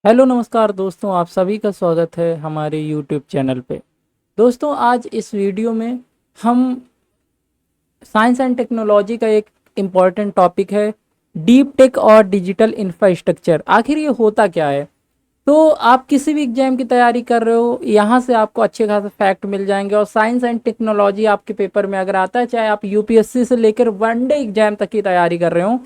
Hello नमस्कार दोस्तों, आप सभी का स्वागत है हमारे यूट्यूब चैनल पे। दोस्तों, आज इस वीडियो में हम साइंस एंड टेक्नोलॉजी का एक इम्पॉर्टेंट टॉपिक है, डीप टेक और डिजिटल इंफ्रास्ट्रक्चर। आखिर ये होता क्या है? तो आप किसी भी एग्जाम की तैयारी कर रहे हो, यहाँ से आपको अच्छे खासे फैक्ट मिल जाएंगे। और साइंस एंड टेक्नोलॉजी आपके पेपर में अगर आता है, चाहे आप यूपीएससी से लेकर वनडे एग्जाम तक की तैयारी कर रहे हो,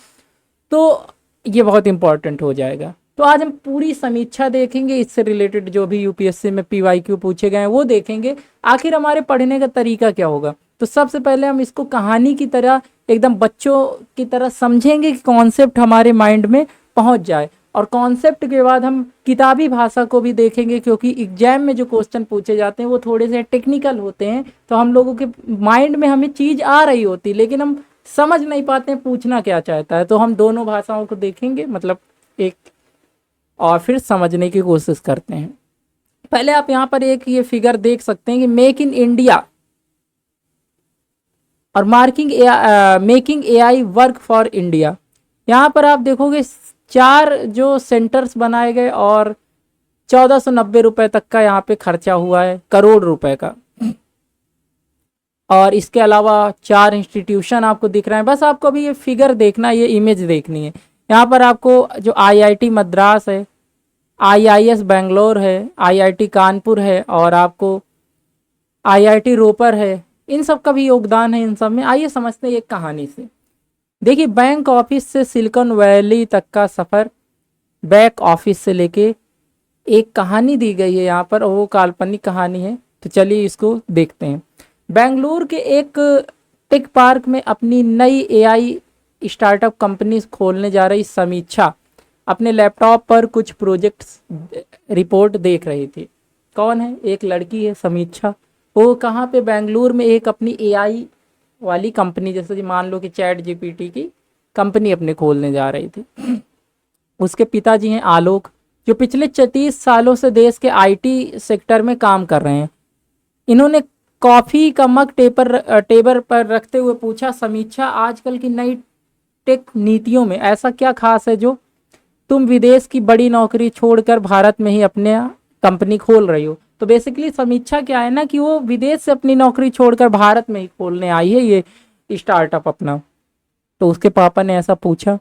तो ये बहुत इंपॉर्टेंट हो जाएगा। तो आज हम पूरी समीक्षा देखेंगे, इससे रिलेटेड जो भी यूपीएससी में पीवाईक्यू पूछे गए हैं वो देखेंगे। आखिर हमारे पढ़ने का तरीका क्या होगा? तो सबसे पहले हम इसको कहानी की तरह, एकदम बच्चों की तरह समझेंगे कि कॉन्सेप्ट हमारे माइंड में पहुंच जाए। और कॉन्सेप्ट के बाद हम किताबी भाषा को भी देखेंगे, क्योंकि एग्जाम में जो क्वेश्चन पूछे जाते हैं वो थोड़े से टेक्निकल होते हैं। तो हम लोगों के माइंड में हमें चीज़ आ रही होती, लेकिन हम समझ नहीं पाते हैं पूछना क्या चाहता है। तो हम दोनों भाषाओं को देखेंगे, मतलब एक, और फिर समझने की कोशिश करते हैं। पहले आप यहाँ पर एक ये फिगर देख सकते हैं कि मेक इन इंडिया और making AI work for India. यहाँ पर आप देखोगे 4 जो सेंटर्स बनाए गए और 1490 रुपए तक का यहाँ पे खर्चा हुआ है, करोड़ रुपए का। और इसके अलावा 4 इंस्टीट्यूशन आपको दिख रहे हैं। बस आपको अभी ये फिगर देखना, ये इमेज देखनी है। यहाँ पर आपको जो आईआईटी मद्रास है, आईआईएस बेंगलोर है, आईआईटी कानपुर है, और आपको आईआईटी रोपर है, इन सब का भी योगदान है इन सब में। आइए समझते हैं एक कहानी से। देखिए, बैंक ऑफिस से सिलिकॉन वैली तक का सफ़र, बैक ऑफिस से लेके एक कहानी दी गई है यहाँ पर, और वो काल्पनिक कहानी है। तो चलिए इसको देखते हैं। बेंगलुरु के एक टेक पार्क में अपनी नई एआई स्टार्टअप कंपनी खोलने जा रही समीक्षा अपने लैपटॉप पर कुछ प्रोजेक्ट्स रिपोर्ट देख रही थी। कौन है? एक लड़की है, समीक्षा। वो कहाँ पे? बेंगलुरु में एक अपनी एआई वाली कंपनी, जैसे कि मान लो कि चैट जीपीटी की कंपनी अपने खोलने जा रही थी। उसके पिताजी हैं आलोक, जो पिछले 34 सालों से देश के आईटी सेक्टर में काम कर रहे हैं। इन्होंने कॉफ़ी का मग टेबल पर रखते हुए पूछा, समीक्षा, आजकल की नई टेक नीतियों में ऐसा क्या खास है जो तुम विदेश की बड़ी नौकरी छोड़कर भारत में ही अपने कंपनी खोल रही हो? तो बेसिकली समीक्षा क्या है ना, कि वो विदेश से अपनी नौकरी छोड़कर भारत में ही खोलने आई है ये स्टार्टअप अपना। तो उसके पापा ने ऐसा पूछा।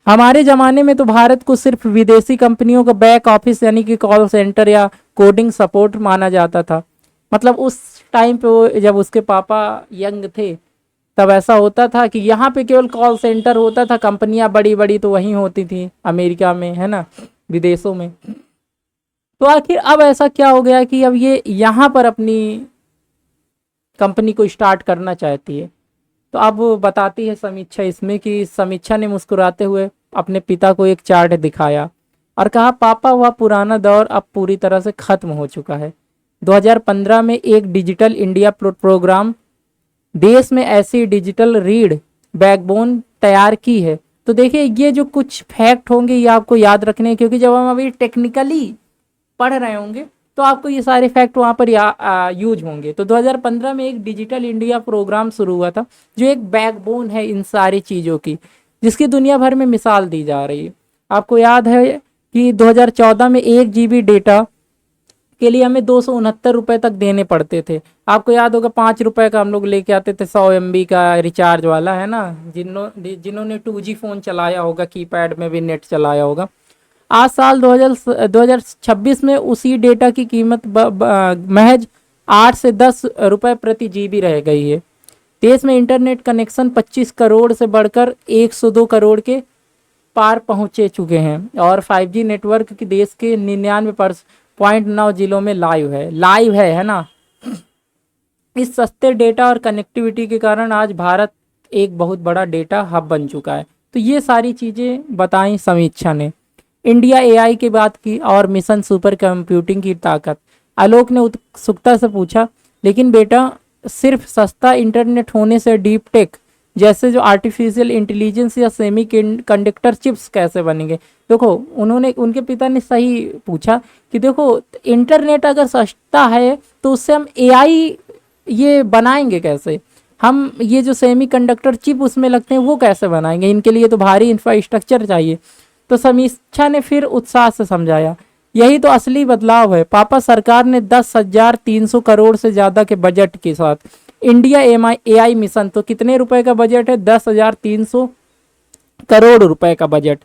हमारे ज़माने में तो भारत को सिर्फ विदेशी कंपनियों का बैक ऑफिस यानी कि कॉल सेंटर या कोडिंग सपोर्ट माना जाता था। मतलब उस टाइम पे वो, जब उसके पापा यंग थे, तब ऐसा होता था कि यहाँ पे केवल कॉल सेंटर होता था। कंपनियां बड़ी बड़ी तो वहीं होती थी, अमेरिका में, है ना, विदेशों में। तो आखिर अब ऐसा क्या हो गया कि अब ये यहाँ पर अपनी कंपनी को स्टार्ट करना चाहती है? तो अब बताती है समीक्षा इसमें कि समीक्षा ने मुस्कुराते हुए अपने पिता को एक चार्ट दिखाया और कहा, पापा, वह पुराना दौर अब पूरी तरह से खत्म हो चुका है। 2015 में एक डिजिटल इंडिया प्रोग्राम देश में ऐसी डिजिटल रीड बैकबोन तैयार की है। तो देखिए, ये जो कुछ फैक्ट होंगे ये आपको याद रखने हैं, क्योंकि जब हम अभी टेक्निकली पढ़ रहे होंगे तो आपको ये सारे फैक्ट वहाँ पर यूज होंगे। तो 2015 में एक डिजिटल इंडिया प्रोग्राम शुरू हुआ था, जो एक बैकबोन है इन सारी चीज़ों की, जिसकी दुनिया भर में मिसाल दी जा रही है। आपको याद है कि 2014 में 1 GB डेटा के लिए हमें 269 रुपये तक देने पड़ते थे। आपको याद होगा 5 रुपये का हम लोग लेके आते थे, 100 MB का रिचार्ज वाला, है ना। जिन्होंने 2G फ़ोन चलाया होगा, कीपैड में भी नेट चलाया होगा। आज साल 2026 में उसी डेटा की कीमत महज 8 से 10 रुपये प्रति GB रह गई है। देश में इंटरनेट कनेक्शन 25 करोड़ से बढ़कर 102 करोड़ के पार पहुंचे चुके हैं, और 5G नेटवर्क की देश के 99.9 जिलों में लाइव है ना। इस सस्ते डेटा और कनेक्टिविटी के कारण आज भारत एक बहुत बड़ा डेटा हब बन चुका है। तो ये सारी चीज़ें बताई समीक्षा ने। इंडिया एआई की बात की और मिशन सुपर कंप्यूटिंग की ताकत। आलोक ने उत्सुकता से पूछा, लेकिन बेटा, सिर्फ सस्ता इंटरनेट होने से डीप टेक जैसे जो आर्टिफिशियल इंटेलिजेंस या सेमी कंडक्टर चिप्स कैसे बनेंगे? देखो, उनके पिता ने सही पूछा कि देखो, इंटरनेट अगर सस्ता है तो उससे हम एआई ये बनाएंगे कैसे? हम ये जो सेमी कंडक्टर चिप उसमें लगते हैं वो कैसे बनाएंगे? इनके लिए तो भारी इंफ्रास्ट्रक्चर चाहिए। तो समीक्षा ने फिर उत्साह से समझाया, यही तो असली बदलाव है। पापा सरकार ने 10,300 करोड़ से ज्यादा के बजट के साथ इंडिया एआई मिशन, तो कितने रुपए का बजट है? 10,300 करोड़ रुपए का बजट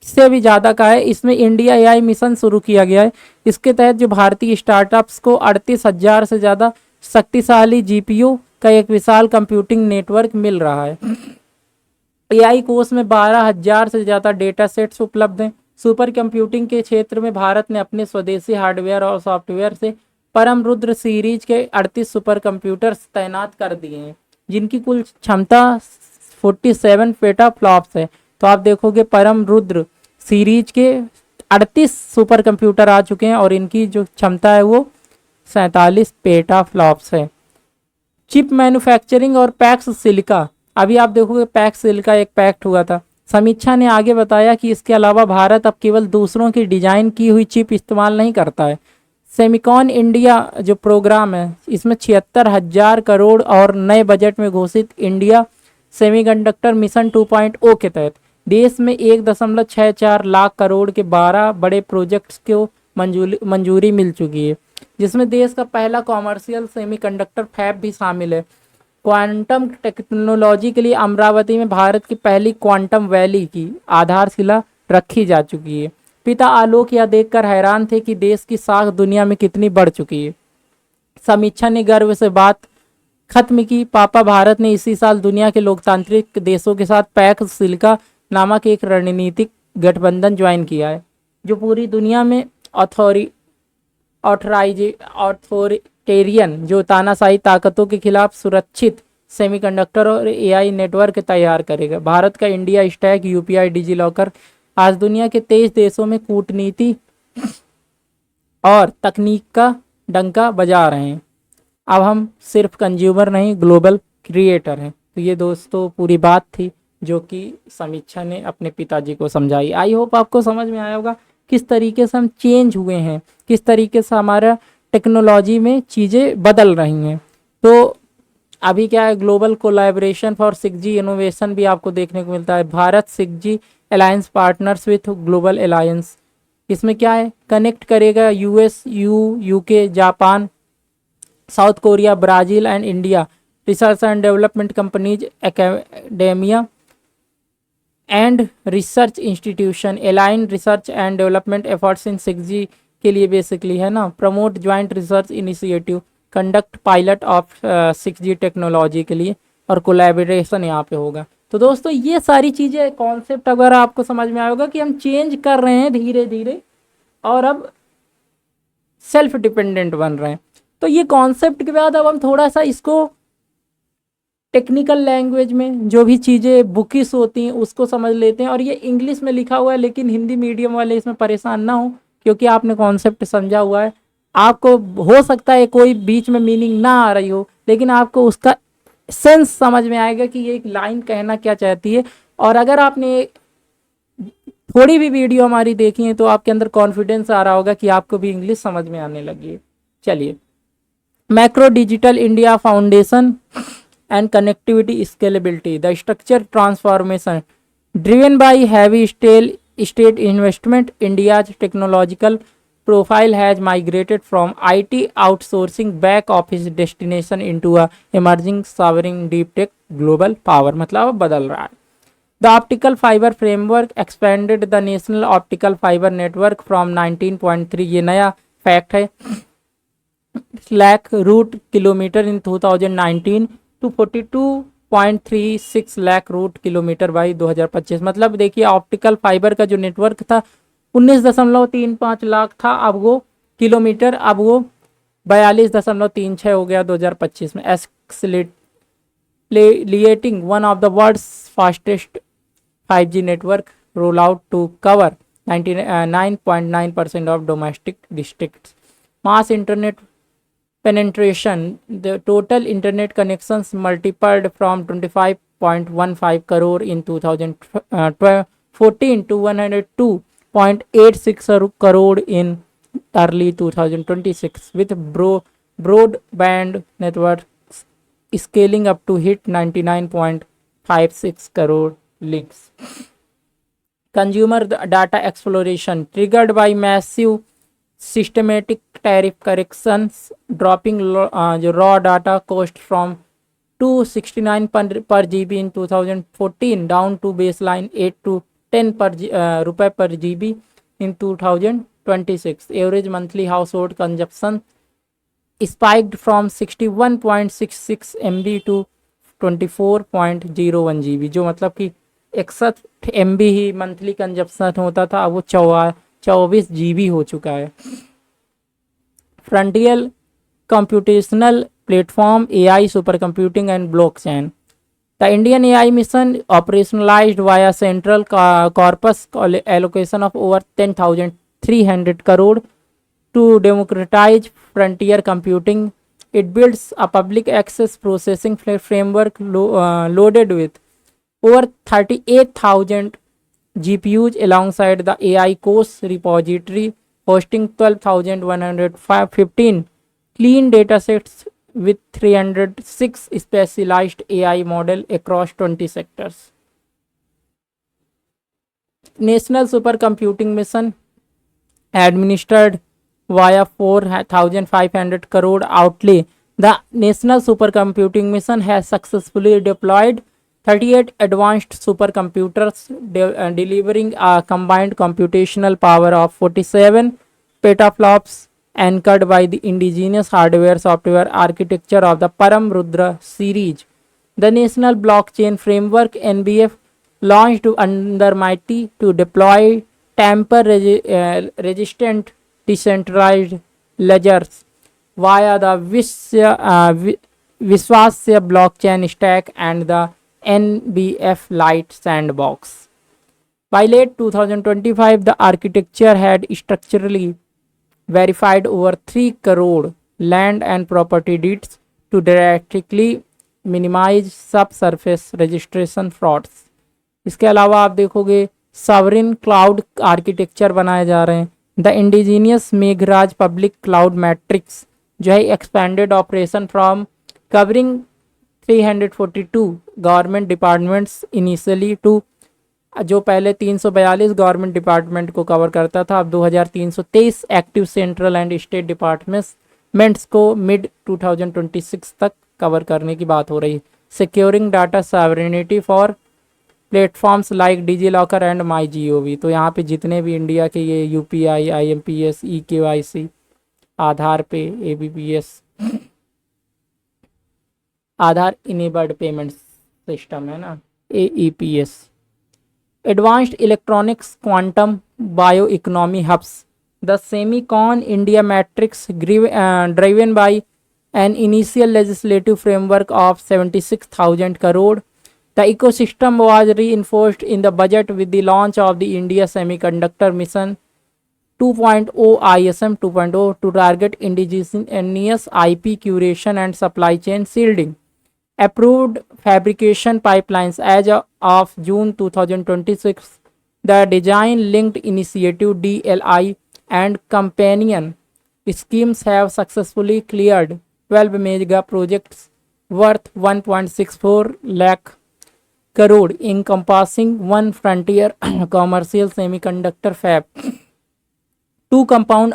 से भी ज़्यादा का है। इसमें इंडिया एआई मिशन शुरू किया गया है। इसके तहत जो भारतीय स्टार्टअप्स को 38,000 से ज़्यादा शक्तिशाली जीपीयू का एक विशाल कंप्यूटिंग नेटवर्क मिल रहा है। एआई कोर्स में 12,000 से ज़्यादा डेटा सेट्स उपलब्ध हैं। सुपर कंप्यूटिंग के क्षेत्र में भारत ने अपने स्वदेशी हार्डवेयर और सॉफ्टवेयर से परम रुद्र सीरीज के 38 सुपर कंप्यूटर्स तैनात कर दिए हैं, जिनकी कुल क्षमता 47 पेटा फ्लॉप्स है। तो आप देखोगे परम रुद्र सीरीज के 38 सुपर कंप्यूटर आ चुके हैं और इनकी जो क्षमता है वो 47 पेटा फ्लॉप्स है। चिप मैन्युफैक्चरिंग और पैक्स सिलिका, अभी आप देखोगे पैक्स सिलिका एक पैक्ट हुआ था। समीक्षा ने आगे बताया कि इसके अलावा भारत अब केवल दूसरों की डिजाइन की हुई चिप इस्तेमाल नहीं करता है। सेमिकॉन इंडिया जो प्रोग्राम है, इसमें 76,000 करोड़ और नए बजट में घोषित इंडिया सेमीकंडक्टर मिशन 2.0 के तहत देश में 1.64 लाख करोड़ के 12 बड़े प्रोजेक्ट्स को मंजूरी मिल चुकी है, जिसमें देश का पहला कॉमर्शियल सेमीकंडक्टर फैब भी शामिल है। क्वांटम टेक्नोलॉजी के लिए अमरावती में भारत की पहली क्वांटम वैली की आधारशिला रखी जा चुकी है। पिता आलोक यह देखकर हैरान थे कि देश की साख दुनिया में कितनी बढ़ चुकी है। समीक्षा ने गर्व से बात खत्म की। पापा, भारत ने इसी साल दुनिया के लोकतांत्रिक देशों के साथ पैक्स सिलिका नामक एक रणनीतिक गठबंधन ज्वाइन किया है, जो पूरी दुनिया में ऑथोरिटेरियन जो तानाशाही ताकतों के खिलाफ सुरक्षित सेमीकंडक्टर और एआई नेटवर्क तैयार करेगा। भारत का India stack, UPI, digi locker आज दुनिया के 23 देशों में कूटनीति और तकनीक का डंका बजा रहे हैं। अब हम सिर्फ कंज्यूमर नहीं, ग्लोबल क्रिएटर हैं। तो ये दोस्तों पूरी बात थी जो कि समीक्षा ने अपने पिताजी को समझाई। आई होप आपको समझ में आया होगा किस तरीके से हम चेंज हुए हैं, किस तरीके से हमारा टेक्नोलॉजी में चीज़ें बदल रही हैं। तो अभी क्या है, global collaboration for 6G innovation भी आपको देखने को मिलता है। Bharat 6G alliance partners with global alliance, इसमें क्या है, कनेक्ट करेगा US, UK, Japan, south Korea, Brazil and India research and development companies, academia and research institution, align research and development efforts in 6G के लिए बेसिकली है ना। Promote joint research initiative, conduct pilot of 6G technology के लिए, और collaboration यहाँ पे होगा। तो दोस्तों ये सारी चीज़ें कॉन्सेप्ट अगर आपको समझ में आया होगा कि हम चेंज कर रहे हैं धीरे धीरे और अब सेल्फ डिपेंडेंट बन रहे हैं। तो ये कॉन्सेप्ट के बाद अब हम थोड़ा सा इसको टेक्निकल लैंग्वेज में जो भी चीज़ें बुकिस होती हैं उसको समझ लेते हैं। और ये इंग्लिश में लिखा हुआ है, लेकिन हिंदी मीडियम वाले इसमें परेशान ना हो, क्योंकि आपने कॉन्सेप्ट समझा हुआ है। आपको हो सकता है कोई बीच में मीनिंग ना आ रही हो, लेकिन आपको उसका सेंस समझ में आएगा कि ये एक लाइन कहना क्या चाहती है। और अगर आपने थोड़ी भी वीडियो हमारी देखी है तो आपके अंदर कॉन्फिडेंस आ रहा होगा कि आपको भी इंग्लिश समझ में आने लगी है। चलिए, macro digital India foundation and connectivity scalability, the structure transformation driven by heavy state investment, India's technological profile has migrated from IT outsourcing back office destination into a emerging sovereign deep tech global power, मतलब अब बदल रहा है। The optical fiber framework expanded the national optical fiber network from 19.3, ये नया fact है, lakh route kilometre in 2019 to 42.36 lakh route kilometre by 2025। मतलब देखिए ऑप्टिकल फाइबर का जो नेटवर्क था 19.35 लाख था, अब वो किलोमीटर, अब वो 42.36 हो गया 2025 में, accelerating one of the world's fastest 5G network roll out to cover 99.9% of domestic districts. Mass internet penetration, the total internet connections multiplied from 25.15 crore in 2014 to 102.86 crore in early 2026, with broadband networks scaling up to hit 99.56 crore links. Consumer data exploration triggered by massive systematic tariff corrections, dropping जो raw data cost from 269 per GB in 2014 down to baseline 8 to 10 रुपए per GB in 2026. Average monthly household consumption spiked from 61.66 MB to 24.01 GB, जो मतलब कि 61 MB ही monthly consumption होता था, अब वो 24 GB हो चुका है। Frontier computational platform AI super computing and blockchain. The Indian AI mission operationalized via central corpus allocation of over 10,300 crore to democratize frontier computing. It builds a public access processing framework loaded with over 38,000 GPUs alongside the AI course repository, hosting 12,115 clean datasets with 306 specialized AI model across 20 sectors. National Supercomputing Mission administered via 4,500 crore outlay. The National Supercomputing Mission has successfully deployed 38 advanced supercomputers, delivering a combined computational power of 47 petaflops, anchored by the indigenous hardware-software architecture of the Param Rudra series. The National Blockchain Framework (NBF), launched under MIT to deploy tamper-resistant decentralized ledgers via the Viswasya blockchain stack and the NBF Lite sandbox. By late 2025, the architecture had structurally verified over 3 crore land and property deeds to drastically minimize subsurface registration frauds. इसके अलावा आप देखोगे sovereign cloud architecture बनाए जा रहे हैं। The indigenous MeghRaj public cloud matrix जो है expanded operation from covering 342 government departments initially to, जो पहले 342 गवर्नमेंट डिपार्टमेंट को कवर करता था, अब 2323 active central and state departments को मिड 2026 तक कवर करने की बात हो रही है। Securing data sovereignty for platforms like DigiLocker and my GOV। तो यहाँ पे जितने भी इंडिया के ये UPI, IMPS, eKYC, आधार पे, ABPS, आधार इनेबल्ड पेमेंट सिस्टम है ना, AEPS, Advanced Electronics Quantum Bioeconomy Hubs. The Semicon India Matrix, driven by an initial legislative framework of 76,000 crore. The ecosystem was reinforced in the budget with the launch of the India Semiconductor Mission 2.0 ISM 2.0 to target indigenous IP curation and supply chain shielding. Approved fabrication pipelines as of June 2026. The Design Linked Initiative DLI and companion schemes have successfully cleared 12 mega projects worth 1.64 lakh crore, encompassing one frontier commercial semiconductor fab, 2 compound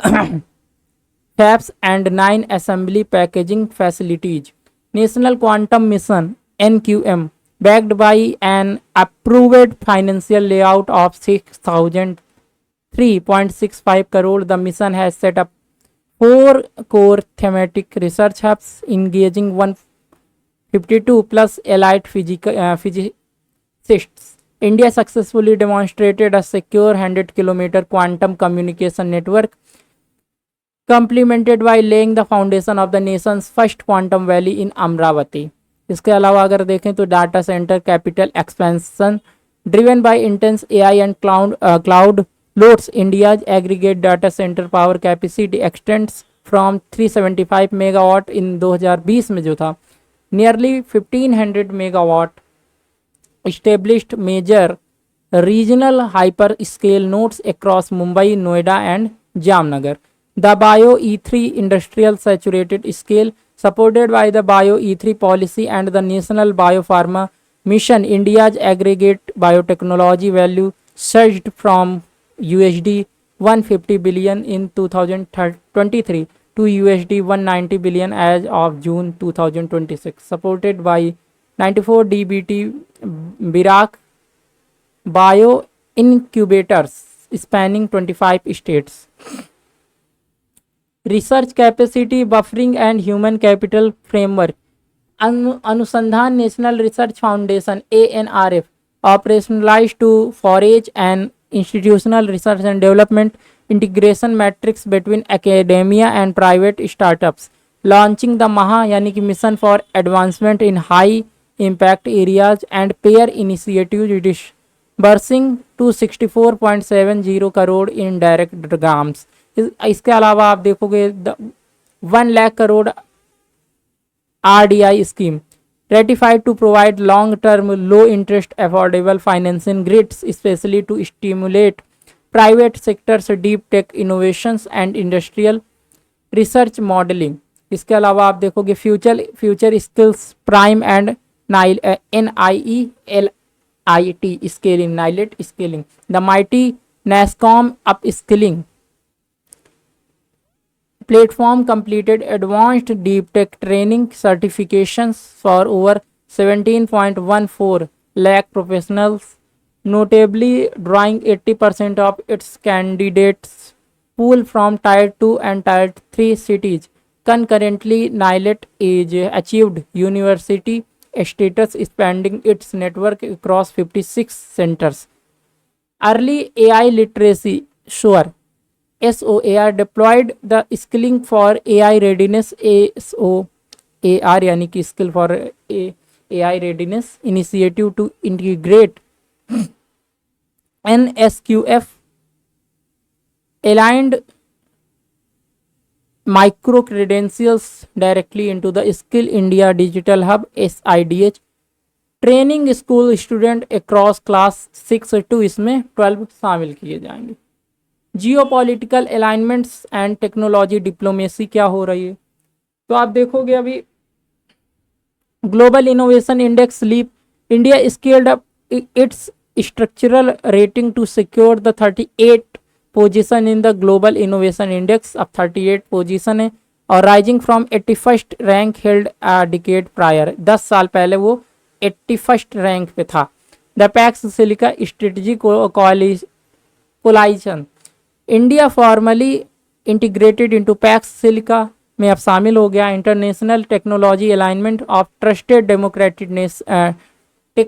fabs and 9 assembly packaging facilities. National Quantum Mission NQM, backed by an approved financial layout of 6,003.65 crore, the mission has set up 4 core thematic research hubs engaging 152 plus allied physicists. India successfully demonstrated a secure 100-kilometer quantum communication network, complemented by laying the foundation of the nation's first quantum valley in Amravati. इसके अलावा अगर देखें तो data centre capital expansion driven by intense AI and cloud loads, India's aggregate data centre power capacity extends from 375 megawatt in 2020 में जो था nearly 1500 megawatt, established major regional hyperscale nodes across Mumbai, Noida and Jamnagar. The Bio E3 industrial saturated scale, supported by the Bio E3 policy and the National Biopharma Mission, India's aggregate biotechnology value surged from USD 150 billion in 2023 to USD 190 billion as of June 2026, supported by 94 DBT Birak bio incubators spanning 25 states. Research capacity buffering and human capital framework. अनुसंधान national research foundation ANRF operationalized to forage and institutional research and development integration matrix between academia and private startups, launching the MAHA यानी कि mission for advancement in high impact areas and peer initiative disbursing to 64.70 crore in direct grants. इसके अलावा आप देखोगे 1 lakh crore RDI scheme ratified to provide long-term, low-interest, affordable financing grids, especially to stimulate private sector's deep tech innovations and industrial research modeling. इसके अलावा आप देखोगे future skills prime and NIELIT scaling, NIELIT scaling, the mighty NASSCOM up skilling platform completed advanced deep tech training certifications for over 17.14 lakh professionals, notably drawing 80% of its candidates pool from tier 2 and tier 3 cities. Concurrently, NILET is achieved university status, expanding its network across 56 centers. Early AI literacy sure SOAR deployed the skilling for AI readiness SOAR यानी कि skill for AI readiness initiative to integrate NSQF aligned micro credentials directly into the Skill India Digital Hub SIDH, training school student across class 6 to इसमें 12 शामिल किए जाएंगे. Geopolitical alignments and technology diplomacy क्या हो रही है, तो आप देखोगे अभी global innovation index leap, India scaled up its structural rating to secure the 38 position in the global innovation index. अब 38 पोजीशन है और rising from 81st rank held a decade prior. 10 साल पहले वो 81st रैंक पे था. The Pax Silica strategy coalition, India formally integrated into Pax Silica में अब शामिल हो गया. International technology alignment of trusted democratic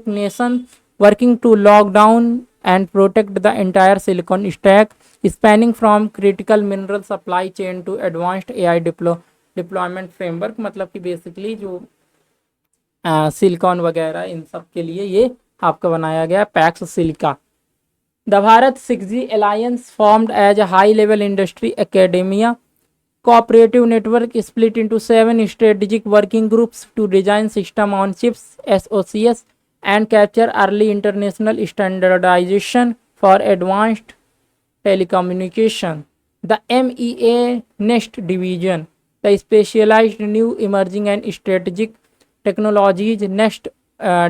nation working to lock down and protect the entire silicon stack spanning from critical mineral supply chain to advanced AI deployment framework. मतलब कि basically जो silicon वगैरह इन सब के लिए ये आपका बनाया गया PACS silica. The Bharat 6G Alliance formed as a high-level industry academia cooperative network split into 7 strategic working groups to design system on chips SOCs and capture early international standardization for advanced telecommunication. The MEA Next Division, the specialized new emerging and strategic technologies Next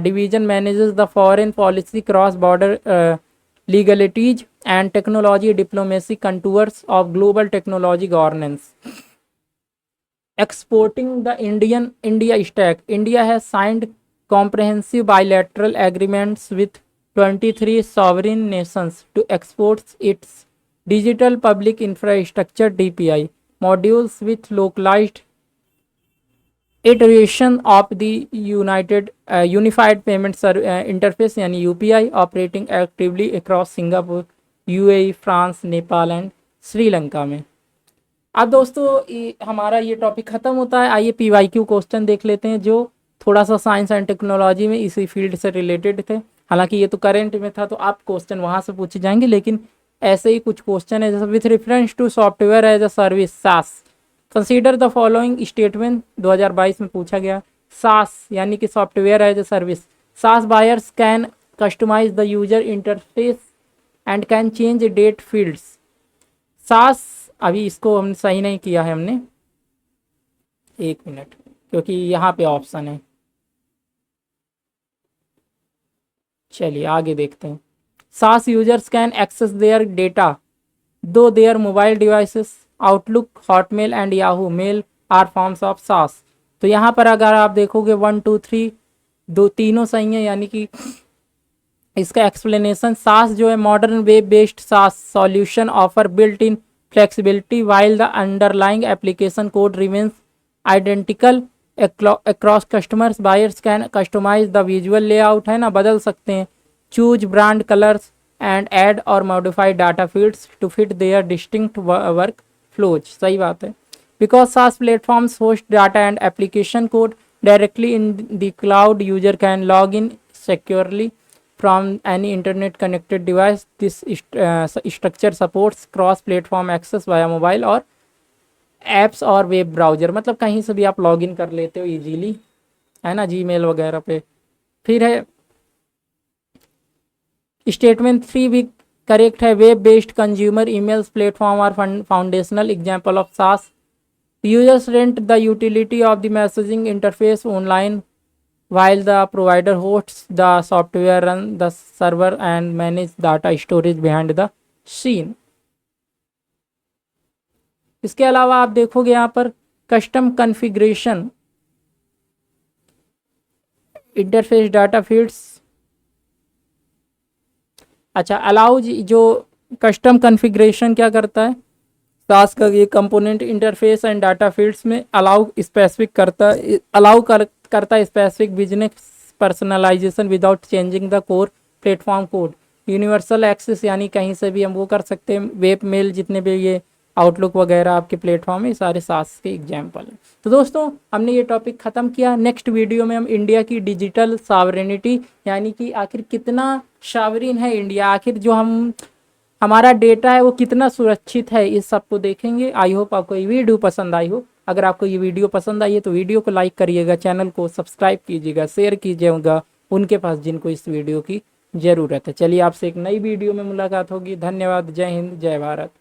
Division manages the foreign policy cross-border legalities and technology diplomacy contours of global technology governance. Exporting the India stack, India has signed comprehensive bilateral agreements with 23 sovereign nations to export its digital public infrastructure DPI modules with localized iteration of the unified payment interface यानी UPI operating actively across Singapore, UAE, France, Nepal and Sri Lanka में. अब दोस्तों हमारा ये topic ख़त्म होता है. आइए PYQ क्वेश्चन देख लेते हैं जो थोड़ा सा साइंस एंड टेक्नोलॉजी में इसी फील्ड से रिलेटेड थे. हालांकि ये तो करेंट में था तो आप क्वेश्चन वहाँ से पूछे जाएंगे, लेकिन ऐसे ही कुछ क्वेश्चन है जैसे with reference to software as a service SaaS consider the following statement 2022 में पूछा गया. सास यानी कि software as a service, SaaS buyers can customise the user interface and can change date fields. SaaS अभी इसको हमने सही नहीं किया है हमने, 1 मिनट, क्योंकि यहाँ पे ऑप्शन है. चलिए आगे देखते हैं. SaaS users can access their data through their mobile devices Outlook, Hotmail and Yahoo mail are forms of SaaS. तो यहाँ पर अगर आप देखोगे 1 2 3 दो तीनों सही है, यानी कि इसका एक्सप्लेनेशन, सास जो है modern web based SaaS solution offer built in flexibility while the underlying application code remains identical across customers. Buyers can customise the visual layout, है ना, बदल सकते हैं, choose brand colours and add or modify data feeds to fit their distinct workflows. सही बात है। Because SaaS platforms host data and application code directly in the cloud, user can log in securely from any internet connected device. This structure supports cross platform access via mobile और apps और web browser, मतलब कहीं से भी आप login कर लेते हो इजीली, है ना, जीमेल वगैरह पे। फिर है स्टेटमेंट 3 भी करेक्ट है। Web based consumer emails platform are foundational example of SaaS. Users rent the utility of the messaging interface online while the provider hosts the software, run the server and manage data storage behind the scene। इसके अलावा आप देखोगे यहाँ पर custom configuration interface data feeds. अच्छा, allow जो custom configuration क्या करता है, सास का ये component interface and data fields में अलाउ स्पेसिफिक करता है specific business personalisation without changing the core platform code. Universal access, यानी कहीं से भी हम वो कर सकते हैं। वेब मेल, जितने भी ये आउटलुक वगैरह आपके प्लेटफॉर्म है, सारे सास के एग्जाम्पल हैं। तो दोस्तों हमने ये टॉपिक ख़त्म किया। नेक्स्ट वीडियो में हम इंडिया की डिजिटल सॉवरेनिटी, यानी कि आखिर कितना सॉवरेन है इंडिया, आखिर जो हमारा डेटा है वो कितना सुरक्षित है, इस सब को देखेंगे। आई होप आपको ये वीडियो पसंद आई हो। अगर आपको ये वीडियो पसंद आई है तो वीडियो को लाइक करिएगा, चैनल को सब्सक्राइब कीजिएगा, शेयर कीजिएगा उनके पास जिनको इस वीडियो की ज़रूरत है। चलिए आपसे एक नई वीडियो में मुलाकात होगी। धन्यवाद। जय हिंद, जय भारत।